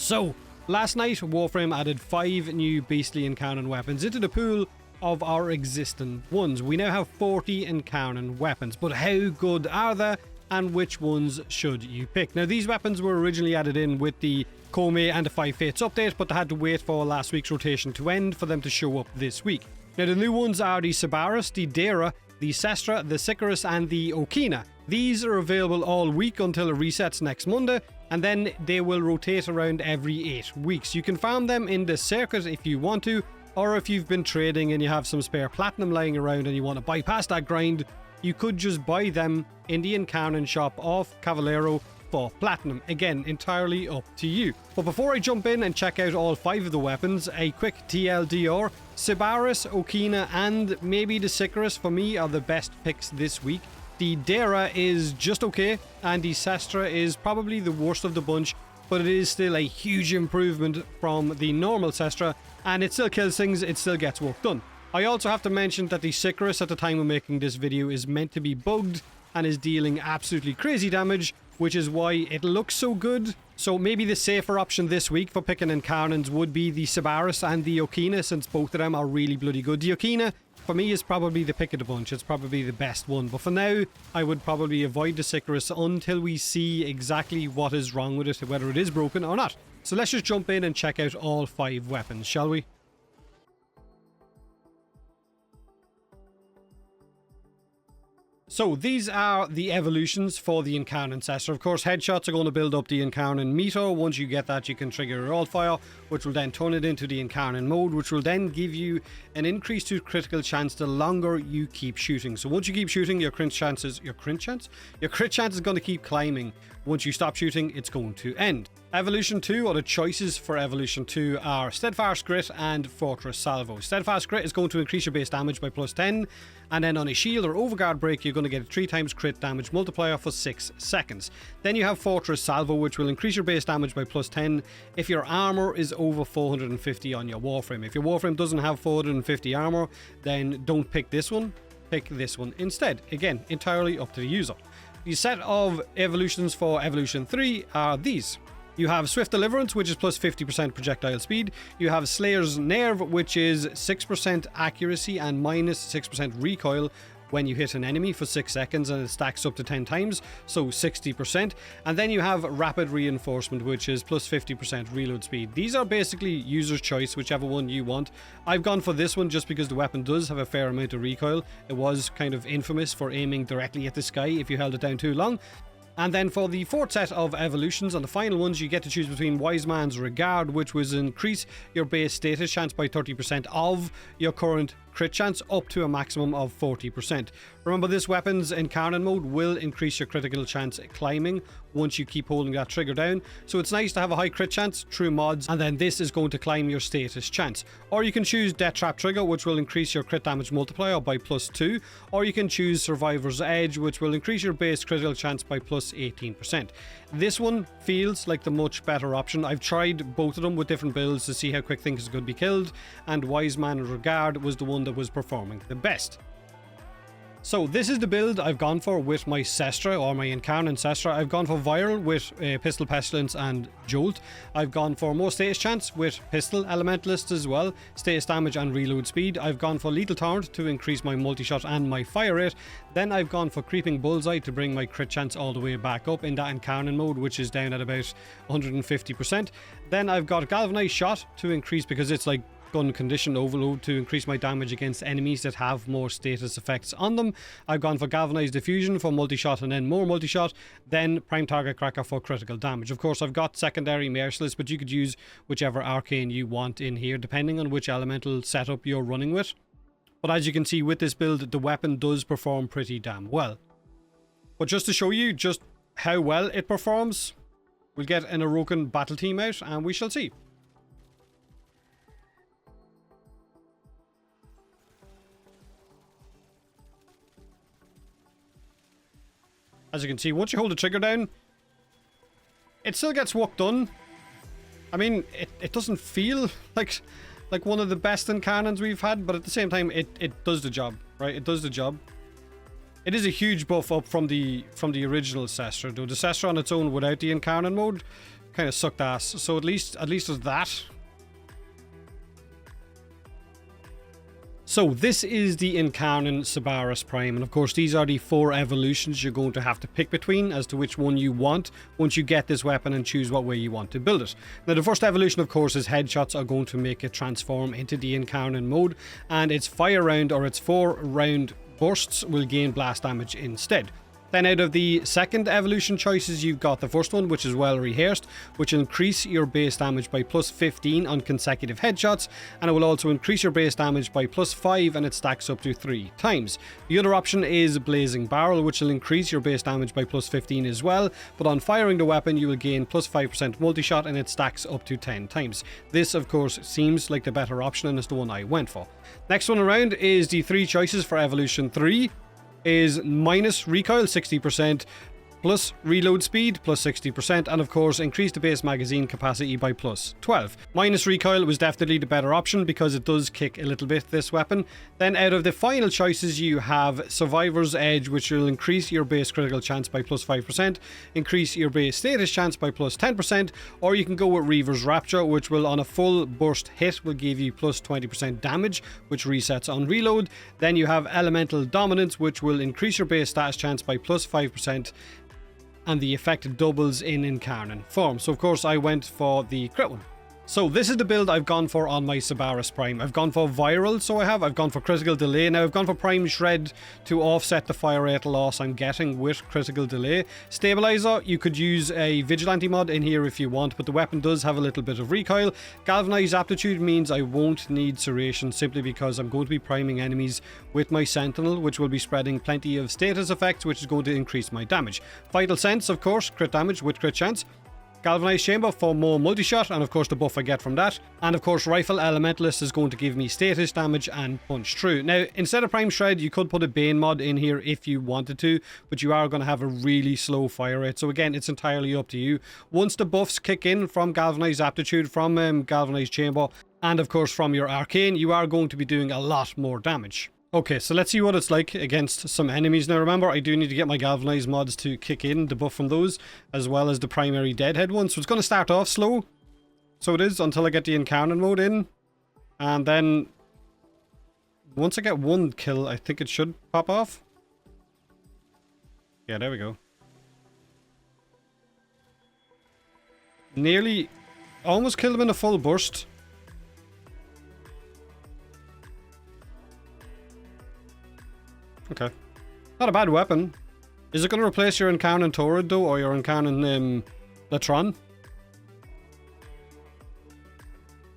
So, last night, Warframe added 5 new beastly Incarnon weapons into the pool of our existing ones. We now have 40 Incarnon weapons, but how good are they, and which ones should you pick? Now, these weapons were originally added in with the koumei and the 5 Fates update, but they had to wait for last week's rotation to end for them to show up this week. Now, the new ones are the Sybaris, the Dera, the Cestra, the Sicarus, and the Okina. These are available all week until it resets next Monday, and then they will rotate around every 8 weeks. You can farm them in the circuit if you want to, or if you've been trading and you have some spare platinum lying around and you want to bypass that grind, you could just buy them in the Incarnon shop off Cavallero for platinum. Again, entirely up to you. But before I jump in and check out all 5 of the weapons, a quick TLDR. Sybaris, Okina, and maybe the Sicarus for me are the best picks this week. The Dera is just okay, and the Cestra is probably the worst of the bunch, but it is still a huge improvement from the normal Cestra, and it still kills things, it still gets work done. I also have to mention that the Sicarus at the time of making this video is meant to be bugged and is dealing absolutely crazy damage, which is why it looks so good. So maybe the safer option this week for picking Incarnons would be the Sybaris and the Okina, since both of them are really bloody good. The Okina, for me, is probably the pick of the bunch. It's probably the best one. But for now, I would probably avoid the Sicarus until we see exactly what is wrong with it, whether it is broken or not. So let's just jump in and check out all 5 weapons, shall we? So these are the evolutions for the Incarnon Cestra. Of course, headshots are going to build up the Incarnon meter. Once you get that, you can trigger your alt fire, which will then turn it into the Incarnon mode, which will then give you an increase to critical chance the longer you keep shooting. So once you keep shooting, your crit chance is going to keep climbing. Once you stop shooting, it's going to end. Evolution 2, or the choices for Evolution 2, are Steadfast Grit and Fortress Salvo. Steadfast Grit is going to increase your base damage by +10, and then on a shield or overguard break, you're going to get a 3 times crit damage multiplier for 6 seconds. Then you have Fortress Salvo, which will increase your base damage by +10 if your armor is over 450 on your Warframe. If your Warframe doesn't have 450 armor, then don't pick this one. Pick this one instead. Again, entirely up to the user. The set of evolutions for Evolution 3 are these. You have Swift Deliverance, which is plus 50% projectile speed. You have Slayer's Nerve, which is 6% accuracy and minus 6% recoil when you hit an enemy for 6 seconds, and it stacks up to 10 times, so 60%. And then you have Rapid Reinforcement, which is plus 50% reload speed. These are basically user's choice, whichever one you want. I've gone for this one just because the weapon does have a fair amount of recoil. It was kind of infamous for aiming directly at the sky if you held it down too long. And then for the 4th set of evolutions, and the final ones, you get to choose between Wise Man's Regard, which was increase your base status chance by 30% of your current crit chance up to a maximum of 40%. Remember, this weapon's Incarnon mode will increase your critical chance climbing once you keep holding that trigger down. So it's nice to have a high crit chance through mods, and then this is going to climb your status chance. Or you can choose Death Trap Trigger, which will increase your crit damage multiplier by +2. Or you can choose Survivor's Edge, which will increase your base critical chance by plus 18%. This one feels like the much better option. I've tried both of them with different builds to see how quick things could be killed, and Wise Man's Regard was the one that was performing the best. So this is the build I've gone for with my Cestra, or my Incarnon Cestra. I've gone for Viral with Pistol Pestilence and Jolt. I've gone for more status chance with Pistol Elementalist as well, status damage and reload speed. I've gone for Lethal Torrent to increase my multi-shot and my fire rate. Then I've gone for Creeping Bullseye to bring my crit chance all the way back up in that Incarnon mode, which is down at about 150%. Then I've got Galvanized Shot to increase, because it's like gun condition overload, to increase my damage against enemies that have more status effects on them. I've gone for Galvanized Diffusion for multi-shot and then more multi-shot, then Prime Target Cracker for critical damage. Of course, I've got Secondary Merciless, but you could use whichever arcane you want in here, depending on which elemental setup you're running with. But as you can see with this build, the weapon does perform pretty damn well. But just to show you just how well it performs, we'll get an Orokin battle team out and we shall see. As you can see, once you hold the trigger down, it still gets work done. I mean, it doesn't feel like one of the best Incarnons we've had, but at the same time, it does the job, right? It does the job. It is a huge buff up from the original Cestra, though. The Cestra on its own without the Incarnon mode kind of sucked ass. So at least there's that. So this is the Incarnon Sybaris Prime, and of course these are the 4 evolutions you're going to have to pick between as to which one you want once you get this weapon and choose what way you want to build it. Now the first evolution of course is headshots are going to make it transform into the Incarnon mode, and its fire round or its 4 round bursts will gain blast damage instead. Then out of the second evolution choices, you've got the first one, which is well rehearsed, which will increase your base damage by plus 15 on consecutive headshots, and it will also increase your base damage by plus 5, and it stacks up to 3 times. The other option is Blazing Barrel, which will increase your base damage by plus 15 as well, but on firing the weapon you will gain plus 5% multi-shot, and it stacks up to 10 times. This of course seems like the better option, and it's the one I went for. Next one around is the 3 choices for evolution 3. Is minus recoil 60%, plus reload speed plus 60%, and of course increase the base magazine capacity by plus 12. Minus recoil was definitely the better option because it does kick a little bit, this weapon. Then out of the final choices you have Survivor's Edge, which will increase your base critical chance by plus 5%, increase your base status chance by plus 10%, or you can go with Reaver's Rapture, which will on a full burst hit will give you plus 20% damage, which resets on reload. Then you have Elemental Dominance, which will increase your base status chance by plus 5%, and the effect doubles in Incarnon form. So of course I went for the crit one. So this is the build I've gone for on my Sybaris Prime. I've gone for viral, so I've gone for critical delay. Now I've gone for prime shred to offset the fire rate loss I'm getting with critical delay. Stabilizer, you could use a vigilante mod in here if you want, but the weapon does have a little bit of recoil. Galvanized aptitude means I won't need serration simply because I'm going to be priming enemies with my sentinel, which will be spreading plenty of status effects, which is going to increase my damage. Vital sense, of course, crit damage with crit chance. Galvanized Chamber for more multi-shot, and of course the buff I get from that. And of course Rifle Elementalist is going to give me status damage and punch through. Now instead of Prime Shred you could put a Bane mod in here if you wanted to, but you are going to have a really slow fire rate. So again, it's entirely up to you. Once the buffs kick in from Galvanized Aptitude, from Galvanized Chamber, and of course from your Arcane, you are going to be doing a lot more damage. Okay, so let's see what it's like against some enemies. Now remember, I do need to get my galvanized mods to kick in, the buff from those, as well as the primary deadhead one. So it's going to start off slow. So it is, until I get the Incarnon mode in. And then, once I get 1 kill, I think it should pop off. Yeah, there we go. Nearly, almost killed him in a full burst. Okay. Not a bad weapon. Is it going to replace your Incarnon Torrid though, or your Incarnon Latron?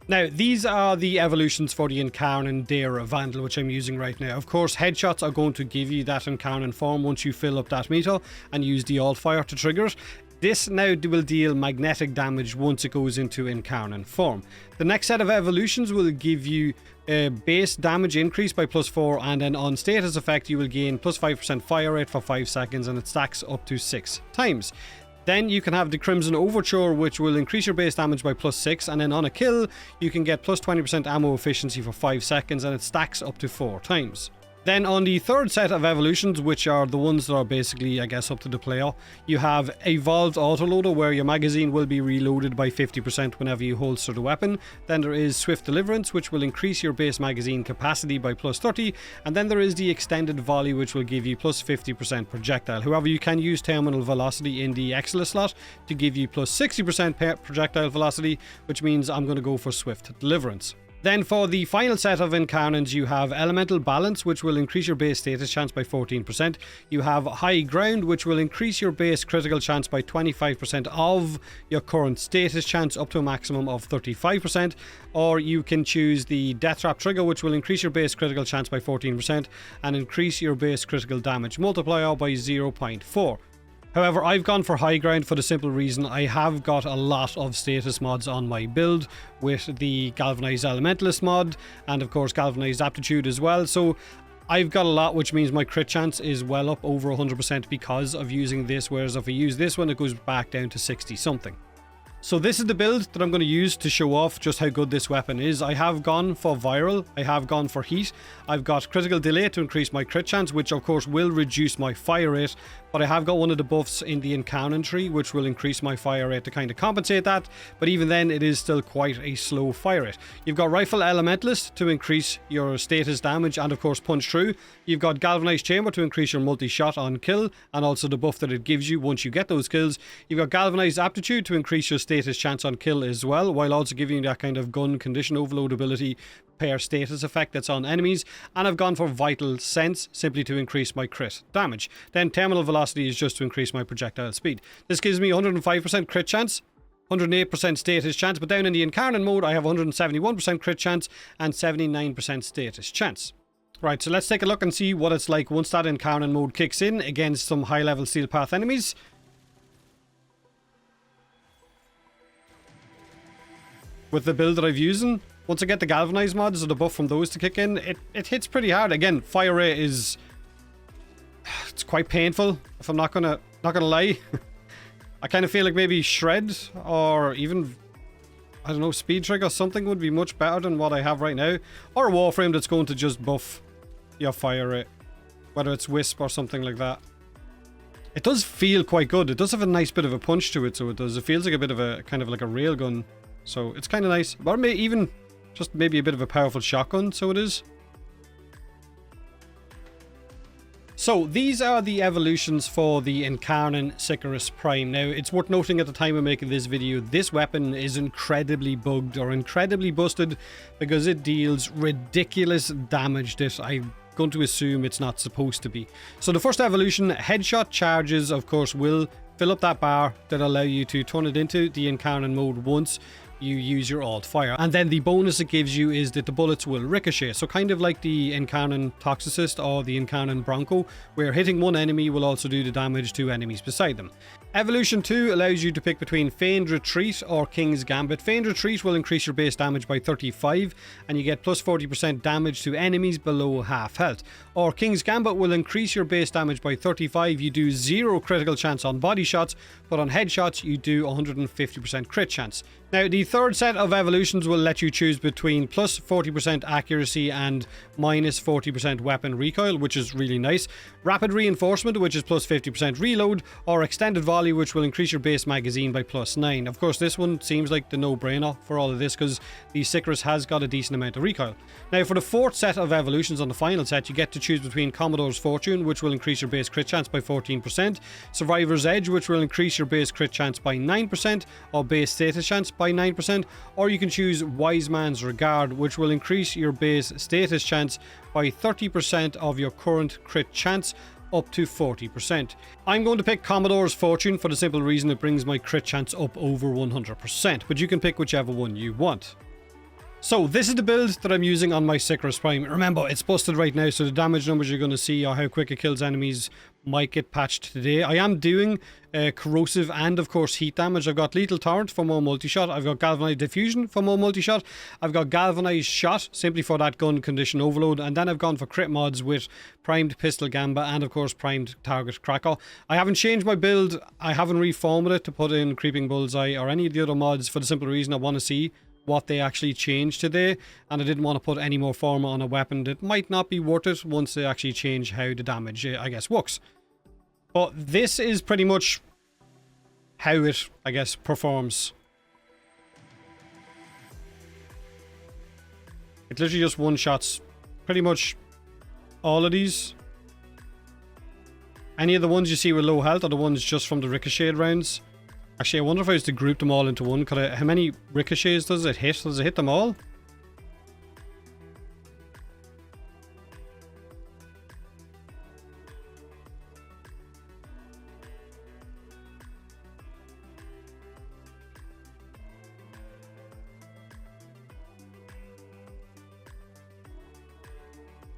Now, these are the evolutions for the Incarnon Dera Vandal, which I'm using right now. Of course, headshots are going to give you that Incarnon form once you fill up that meter and use the alt fire to trigger it. This now will deal magnetic damage once it goes into Incarnon form. The next set of evolutions will give you a base damage increase by plus 4, and then on status effect you will gain plus 5% fire rate for 5 seconds, and it stacks up to 6 times. Then you can have the Crimson Overture, which will increase your base damage by plus 6, and then on a kill you can get plus 20% ammo efficiency for 5 seconds, and it stacks up to 4 times. Then on the third set of evolutions, which are the ones that are basically, I guess, up to the player, you have Evolved Autoloader, where your magazine will be reloaded by 50% whenever you holster the weapon. Then there is Swift Deliverance, which will increase your base magazine capacity by plus 30. And then there is the Extended Volley, which will give you plus 50% projectile. However, you can use Terminal Velocity in the Excella slot to give you plus 60% projectile velocity, which means I'm going to go for Swift Deliverance. Then for the final set of Incarnons, you have Elemental Balance, which will increase your base status chance by 14%. You have High Ground, which will increase your base critical chance by 25% of your current status chance up to a maximum of 35%. Or you can choose the Death Trap Trigger, which will increase your base critical chance by 14% and increase your base critical damage multiplier by 0.4. However, I've gone for High Ground for the simple reason I have got a lot of status mods on my build with the Galvanized Elementalist mod and of course Galvanized Aptitude as well. So I've got a lot, which means my crit chance is well up over 100% because of using this, whereas if I use this one it goes back down to 60 something. So this is the build that I'm going to use to show off just how good this weapon is. I have gone for viral, I have gone for heat, I've got critical delay to increase my crit chance, which of course will reduce my fire rate but I have got one of the buffs in the Incarnon tree, which will increase my fire rate to kind of compensate that, but even then it is still quite a slow fire rate. You've got Rifle Elementalist to increase your status damage and of course punch through. You've got Galvanized Chamber to increase your multi-shot on kill and also the buff that it gives you once you get those kills. You've got Galvanized Aptitude to increase your status chance on kill as well, while also giving you that kind of gun condition overload ability per status effect that's on enemies. And I've gone for Vital Sense simply to increase my crit damage. Then Terminal Velocity is just to increase my projectile speed. This gives me 105% crit chance, 108% status chance, but down in the Incarnon mode I have 171% crit chance and 79% status chance. Right, so let's take a look and see what it's like once that Incarnon mode kicks in against some high level Steel Path enemies. With the build that I've using, once I get the Galvanized mods or the buff from those to kick in, it hits pretty hard. Again, fire rate is... it's quite painful, if I'm not gonna lie. I kind of feel like maybe Shred or even, I don't know, Speed Trigger or something would be much better than what I have right now. Or a Warframe that's going to just buff your fire rate. Whether it's Wisp or something like that. It does feel quite good. It does have a nice bit of a punch to it, so it does. It feels like a bit of a, kind of like a railgun. So it's kind of nice. Or even just maybe a bit of a powerful shotgun, so it is. So these are the evolutions for the Incarnon Sicarus Prime. Now it's worth noting at the time of making this video, this weapon is incredibly bugged or incredibly busted because it deals ridiculous damage that I'm going to assume it's not supposed to be. So the first evolution, headshot charges, of course, will fill up that bar that allow you to turn it into the Incarnon mode once you use your alt fire. And then the bonus it gives you is that the bullets will ricochet. So kind of like the Incarnon Toxicist or the Incarnon Bronco, where hitting one enemy will also do the damage to enemies beside them. Evolution 2 allows you to pick between Feigned Retreat or King's Gambit. Feigned Retreat will increase your base damage by 35 and you get plus 40% damage to enemies below half health. Or King's Gambit will increase your base damage by 35, you do 0 critical chance on body shots, but on headshots you do 150% crit chance. Now the third set of evolutions will let you choose between plus 40% accuracy and minus 40% weapon recoil, which is really nice. Rapid Reinforcement, which is plus 50% reload, or Extended Volley, which will increase your base magazine by plus 9. Of course, this one seems like the no-brainer for all of this because the Sicarus has got a decent amount of recoil. Now for the fourth set of evolutions on the final set, you get to choose between Commodore's Fortune, which will increase your base crit chance by 14%, Survivor's Edge, which will increase your base crit chance by 9%, or base status chance by 9%, or you can choose Wise Man's Regard, which will increase your base status chance by 30% of your current crit chance up to 40%. I'm going to pick Commodore's Fortune for the simple reason it brings my crit chance up over 100%, but you can pick whichever one you want. So this is the build that I'm using on my Sicarus Prime. Remember, it's busted right now, so the damage numbers you're going to see or how quick it kills enemies might get patched today. I am doing corrosive and of course heat damage. I've got Lethal Torrent for more multi-shot. I've got Galvanized Diffusion for more multi-shot. I've got Galvanized Shot simply for that gun condition overload. And then I've gone for crit mods with Primed Pistol Gamba and of course Primed Target Cracker. I haven't changed my build. I haven't reformatted it to put in Creeping Bullseye or any of the other mods for the simple reason I want to see what they actually changed today, and I didn't want to put any more forma on a weapon that might not be worth it once they actually change how the damage, I guess, works. But this is pretty much how it, I guess, performs. It literally just one-shots pretty much all of these. Any of the ones you see with low health are the ones just from the ricocheted rounds. Actually, I wonder if I was to group them all into one. How many ricochets does it hit? Does it hit them all?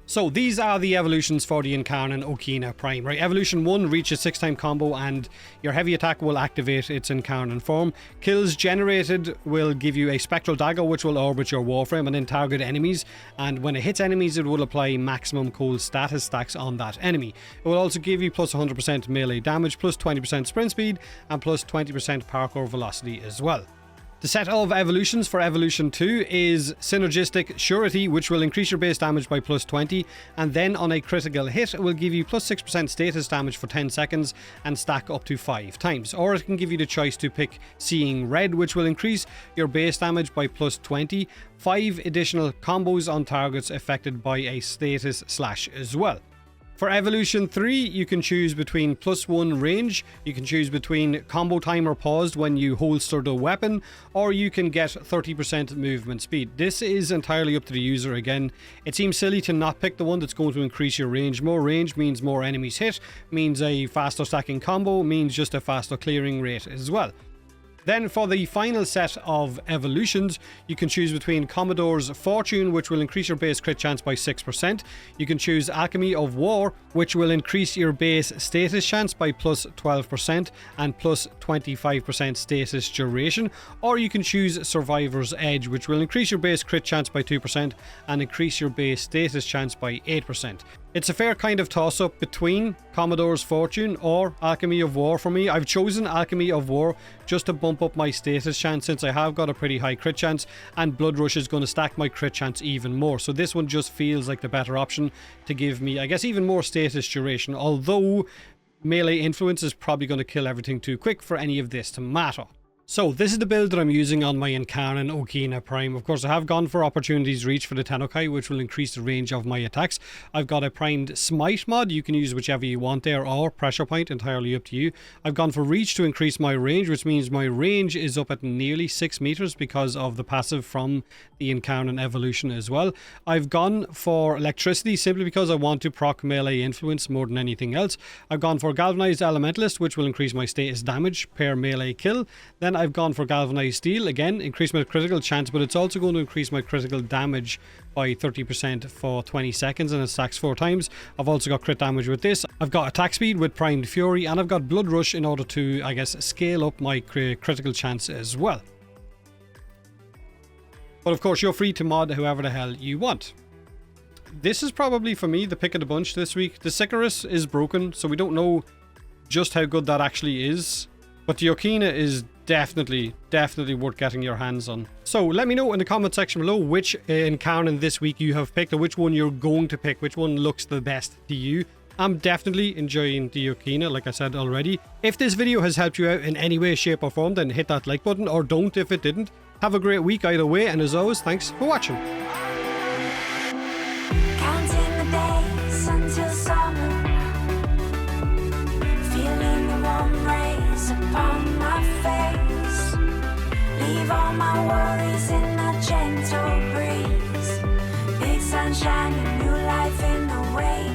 So these are the evolutions for the Incarnon Okina Prime, right? Evolution 1 reaches 6-time combo and your heavy attack will activate its Incarnon form. Kills generated will give you a Spectral Dagger which will orbit your Warframe and then target enemies, and when it hits enemies it will apply maximum cold status stacks on that enemy. It will also give you plus 100% melee damage, plus 20% sprint speed and plus 20% parkour velocity as well. The set of evolutions for evolution 2 is Synergistic Surety, which will increase your base damage by plus 20, and then on a critical hit it will give you plus 6% status damage for 10 seconds and stack up to 5 times. Or it can give you the choice to pick Seeing Red, which will increase your base damage by plus 20, 5 additional combos on targets affected by a status slash as well. For evolution 3, you can choose between +1 range, you can choose between combo timer paused when you holster the weapon, or you can get 30% movement speed. This is entirely up to the user again. It seems silly to not pick the one that's going to increase your range. More range means more enemies hit, means a faster stacking combo, means just a faster clearing rate as well. Then for the final set of evolutions, you can choose between Commodore's Fortune, which will increase your base crit chance by 6%. You can choose Alchemy of War, which will increase your base status chance by plus 12% and plus 25% status duration. Or you can choose Survivor's Edge, which will increase your base crit chance by 2% and increase your base status chance by 8%. It's a fair kind of toss-up between Commodore's Fortune or Alchemy of War for me. I've chosen Alchemy of War just to bump up my status chance since I have got a pretty high crit chance, and Blood Rush is going to stack my crit chance even more. So this one just feels like the better option to give me, I guess, even more status duration, although melee influence is probably going to kill everything too quick for any of this to matter. So this is the build that I'm using on my Incarnon Okina Prime. Of course, I have gone for Opportunity's Reach for the Tennokai, which will increase the range of my attacks. I've got a primed Smite mod. You can use whichever you want there, or Pressure Point, entirely up to you. I've gone for Reach to increase my range, which means my range is up at nearly 6 meters because of the passive from the Incarnon evolution as well. I've gone for Electricity simply because I want to proc melee influence more than anything else. I've gone for Galvanized Elementalist, which will increase my status damage per melee kill. Then I've gone for Galvanized Steel, again, increase my critical chance, but it's also going to increase my critical damage by 30% for 20 seconds, and it stacks 4 times. I've also got crit damage with this. I've got attack speed with Primed Fury, and I've got Blood Rush in order to, I guess, scale up my critical chance as well. But of course, you're free to mod however the hell you want. This is probably, for me, the pick of the bunch this week. The Sicarus is broken, so we don't know just how good that actually is. But the Okina is definitely worth getting your hands on. So let me know in the comment section below which Incarnon this week you have picked, or which one you're going to pick, which one looks the best to you. I'm definitely enjoying the Okina, like I said already. If this video has helped you out in any way, shape or form, then hit that like button, or don't if it didn't. Have a great week either way, and as always, thanks for watching. Counting the days until summer, feeling the warm rays upon my face. Leave all my worries in a gentle breeze. Big sunshine and new life in the way.